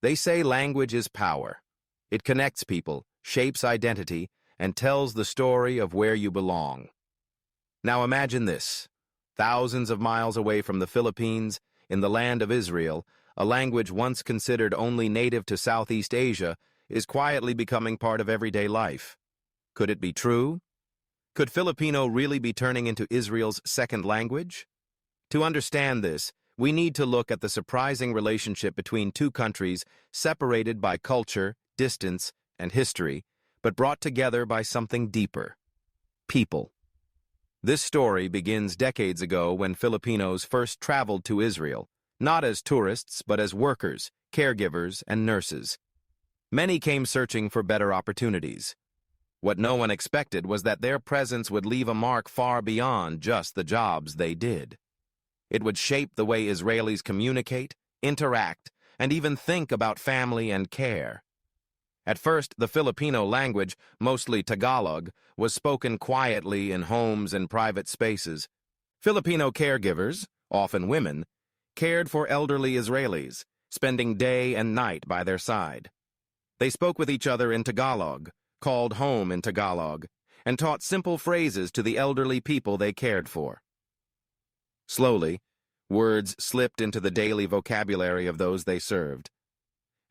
They say language is power. It connects people, shapes identity, and tells the story of where you belong. Now imagine this. Thousands of miles away from the Philippines, in the land of Israel, a language once considered only native to Southeast Asia is quietly becoming part of everyday life. Could it be true? Could Filipino really be turning into Israel's second language? To understand this, we need to look at the surprising relationship between two countries separated by culture, distance, and history, but brought together by something deeper: people. This story begins decades ago when Filipinos first traveled to Israel, not as tourists but as workers, caregivers, and nurses. Many came searching for better opportunities. What no one expected was that their presence would leave a mark far beyond just the jobs they did. It would shape the way Israelis communicate, interact, and even think about family and care. At first, the Filipino language, mostly Tagalog, was spoken quietly in homes and private spaces. Filipino caregivers, often women, cared for elderly Israelis, spending day and night by their side. They spoke with each other in Tagalog, called home in Tagalog, and taught simple phrases to the elderly people they cared for. Slowly, words slipped into the daily vocabulary of those they served.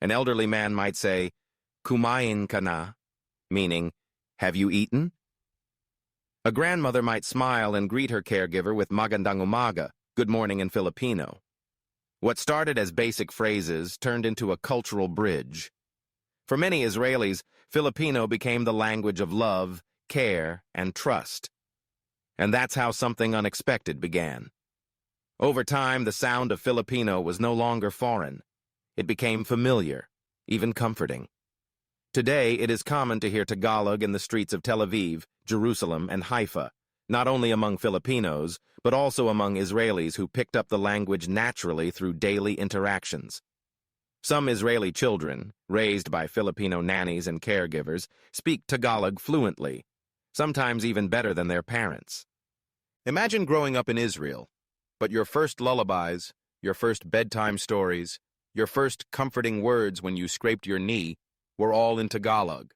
An elderly man might say, "Kumain ka na," meaning, "Have you eaten?" A grandmother might smile and greet her caregiver with "Magandang umaga," good morning in Filipino. What started as basic phrases turned into a cultural bridge. For many Israelis, Filipino became the language of love, care, and trust. And that's how something unexpected began. Over time, the sound of Filipino was no longer foreign. It became familiar, even comforting. Today, it is common to hear Tagalog in the streets of Tel Aviv, Jerusalem, and Haifa, not only among Filipinos, but also among Israelis who picked up the language naturally through daily interactions. Some Israeli children, raised by Filipino nannies and caregivers, speak Tagalog fluently, sometimes even better than their parents. Imagine growing up in Israel, but your first lullabies, your first bedtime stories, your first comforting words when you scraped your knee were all in Tagalog.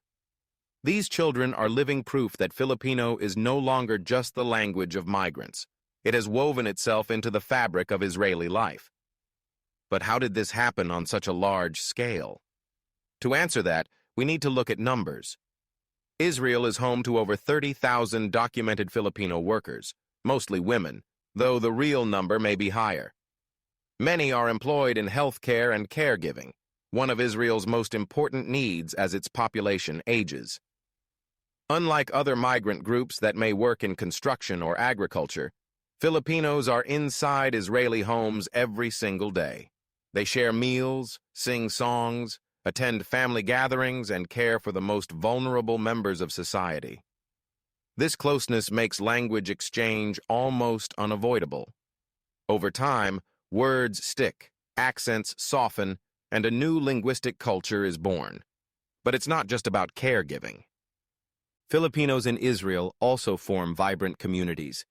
These children are living proof that Filipino is no longer just the language of migrants. It has woven itself into the fabric of Israeli life. But how did this happen on such a large scale? To answer that, we need to look at numbers. Israel is home to over 30,000 documented Filipino workers, mostly women, though the real number may be higher. Many are employed in healthcare and caregiving, one of Israel's most important needs as its population ages. Unlike other migrant groups that may work in construction or agriculture, Filipinos are inside Israeli homes every single day. They share meals, sing songs, attend family gatherings, and care for the most vulnerable members of society. This closeness makes language exchange almost unavoidable. Over time, words stick, accents soften, and a new linguistic culture is born. But it's not just about caregiving. Filipinos in Israel also form vibrant communities.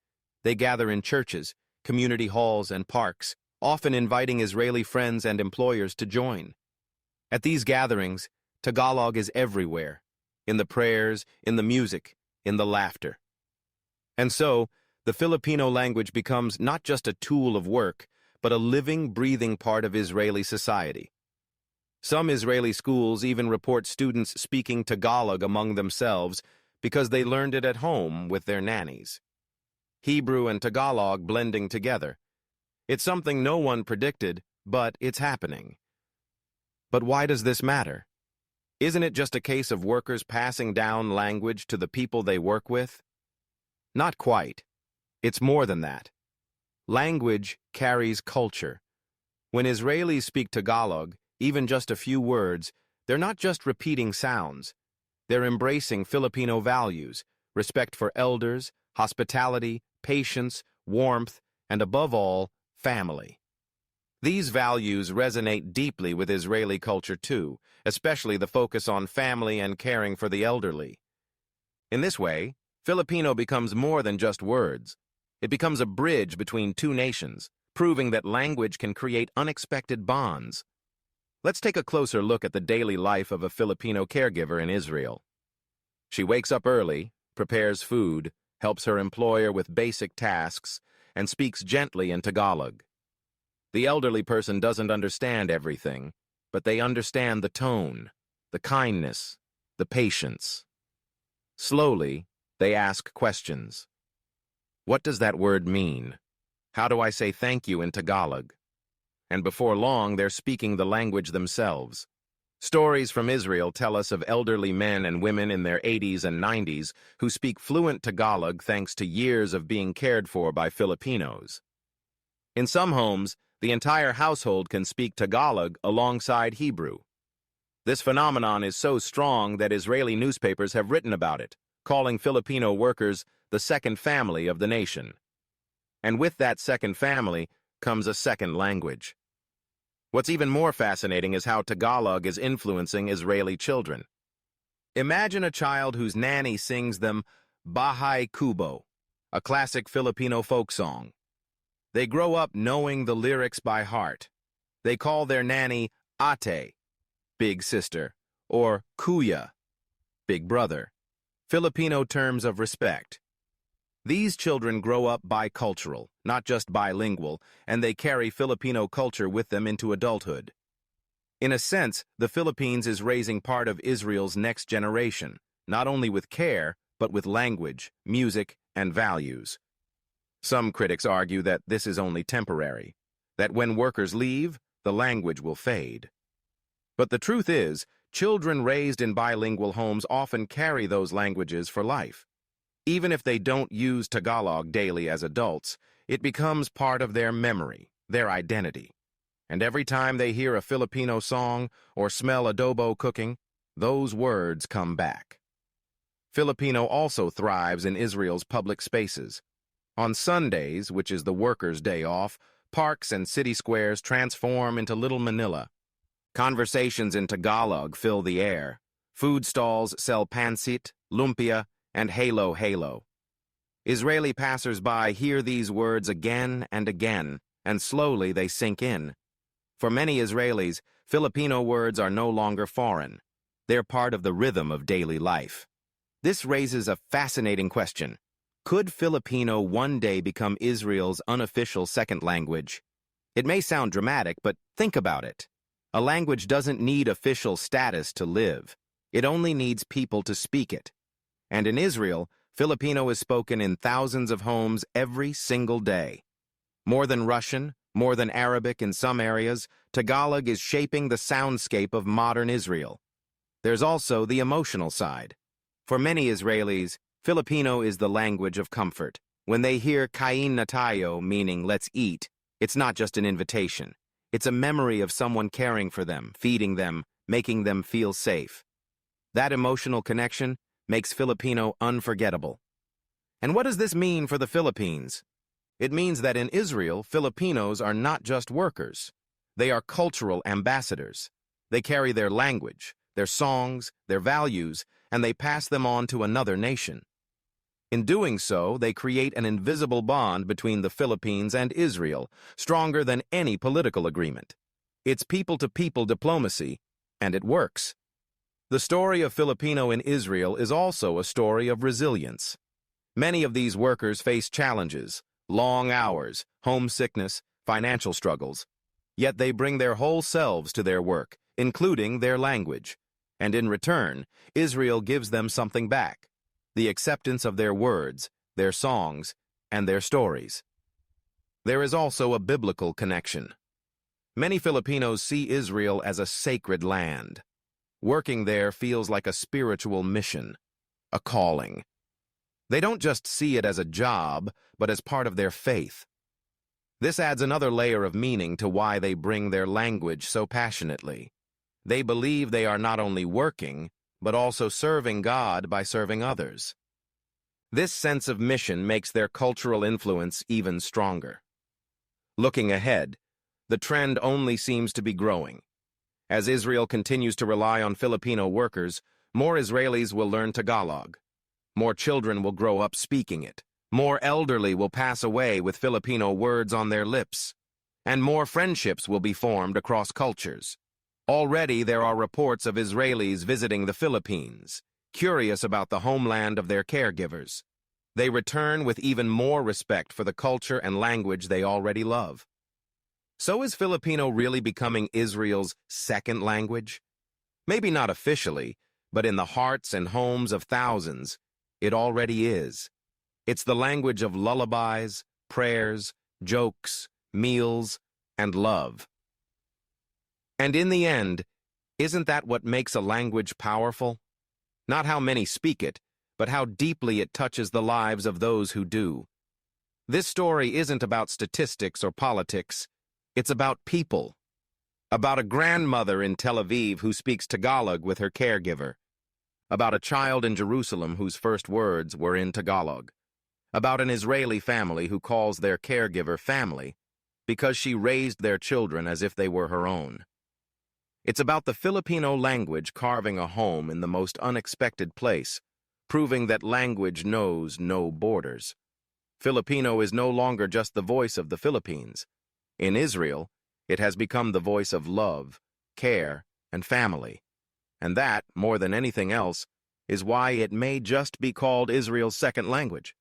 They gather in churches, community halls, and parks, often inviting Israeli friends and employers to join. At these gatherings, Tagalog is everywhere, in the prayers, in the music, in the laughter. And so, the Filipino language becomes not just a tool of work, but a living, breathing part of Israeli society. Some Israeli schools even report students speaking Tagalog among themselves because they learned it at home with their nannies. Hebrew and Tagalog blending together. It's something no one predicted, but it's happening. But why does this matter? Isn't it just a case of workers passing down language to the people they work with? Not quite. It's more than that. Language carries culture. When Israelis speak Tagalog, even just a few words, they're not just repeating sounds. They're embracing Filipino values, respect for elders, hospitality, patience, warmth, and above all, family. These values resonate deeply with Israeli culture too, especially the focus on family and caring for the elderly. In this way, Filipino becomes more than just words. It becomes a bridge between two nations, proving that language can create unexpected bonds. Let's take a closer look at the daily life of a Filipino caregiver in Israel. She wakes up early, prepares food, helps her employer with basic tasks, and speaks gently in Tagalog. The elderly person doesn't understand everything, but they understand the tone, the kindness, the patience. Slowly, they ask questions. What does that word mean? How do I say thank you in Tagalog? And before long, they're speaking the language themselves. Stories from Israel tell us of elderly men and women in their 80s and 90s who speak fluent Tagalog thanks to years of being cared for by Filipinos. In some homes, the entire household can speak Tagalog alongside Hebrew. This phenomenon is so strong that Israeli newspapers have written about it, calling Filipino workers the second family of the nation. And with that second family comes a second language. What's even more fascinating is how Tagalog is influencing Israeli children. Imagine a child whose nanny sings them Bahay Kubo, a classic Filipino folk song. They grow up knowing the lyrics by heart. They call their nanny Ate, big sister, or Kuya, big brother, Filipino terms of respect. These children grow up bicultural, not just bilingual, and they carry Filipino culture with them into adulthood. In a sense, the Philippines is raising part of Israel's next generation, not only with care, but with language, music, and values. Some critics argue that this is only temporary, that when workers leave, the language will fade. But the truth is, children raised in bilingual homes often carry those languages for life. Even if they don't use Tagalog daily as adults, it becomes part of their memory, their identity. And every time they hear a Filipino song or smell adobo cooking, those words come back. Filipino also thrives in Israel's public spaces. On Sundays, which is the workers' day off, parks and city squares transform into Little Manila. Conversations in Tagalog fill the air. Food stalls sell pancit, lumpia, and halo. Israeli passers-by hear these words again and again, and slowly they sink in. For many Israelis, Filipino words are no longer foreign. They're part of the rhythm of daily life. This raises a fascinating question. Could Filipino one day become Israel's unofficial second language? It may sound dramatic, but think about it. A language doesn't need official status to live. It only needs people to speak it. And in Israel, Filipino is spoken in thousands of homes every single day. More than Russian, more than Arabic in some areas, Tagalog is shaping the soundscape of modern Israel. There's also the emotional side. For many Israelis, Filipino is the language of comfort. When they hear kain na tayo, meaning let's eat, it's not just an invitation. It's a memory of someone caring for them, feeding them, making them feel safe. That emotional connection makes Filipino unforgettable. And what does this mean for the Philippines? It means that in Israel, Filipinos are not just workers. They are cultural ambassadors. They carry their language, their songs, their values, and they pass them on to another nation. In doing so, they create an invisible bond between the Philippines and Israel, stronger than any political agreement. It's people-to-people diplomacy, and it works. The story of Filipino in Israel is also a story of resilience. Many of these workers face challenges, long hours, homesickness, financial struggles. Yet they bring their whole selves to their work, including their language. And in return, Israel gives them something back: the acceptance of their words, their songs, and their stories. There is also a biblical connection. Many Filipinos see Israel as a sacred land. Working there feels like a spiritual mission, a calling. They don't just see it as a job, but as part of their faith. This adds another layer of meaning to why they bring their language so passionately. They believe they are not only working, but also serving God by serving others. This sense of mission makes their cultural influence even stronger. Looking ahead, the trend only seems to be growing. As Israel continues to rely on Filipino workers, more Israelis will learn Tagalog. More children will grow up speaking it. More elderly will pass away with Filipino words on their lips. And more friendships will be formed across cultures. Already there are reports of Israelis visiting the Philippines, curious about the homeland of their caregivers. They return with even more respect for the culture and language they already love. So is Filipino really becoming Israel's second language? Maybe not officially, but in the hearts and homes of thousands, it already is. It's the language of lullabies, prayers, jokes, meals, and love. And in the end, isn't that what makes a language powerful? Not how many speak it, but how deeply it touches the lives of those who do. This story isn't about statistics or politics. It's about people. About a grandmother in Tel Aviv who speaks Tagalog with her caregiver. About a child in Jerusalem whose first words were in Tagalog. About an Israeli family who calls their caregiver family because she raised their children as if they were her own. It's about the Filipino language carving a home in the most unexpected place, proving that language knows no borders. Filipino is no longer just the voice of the Philippines. In Israel, it has become the voice of love, care, and family. And that, more than anything else, is why it may just be called Israel's second language.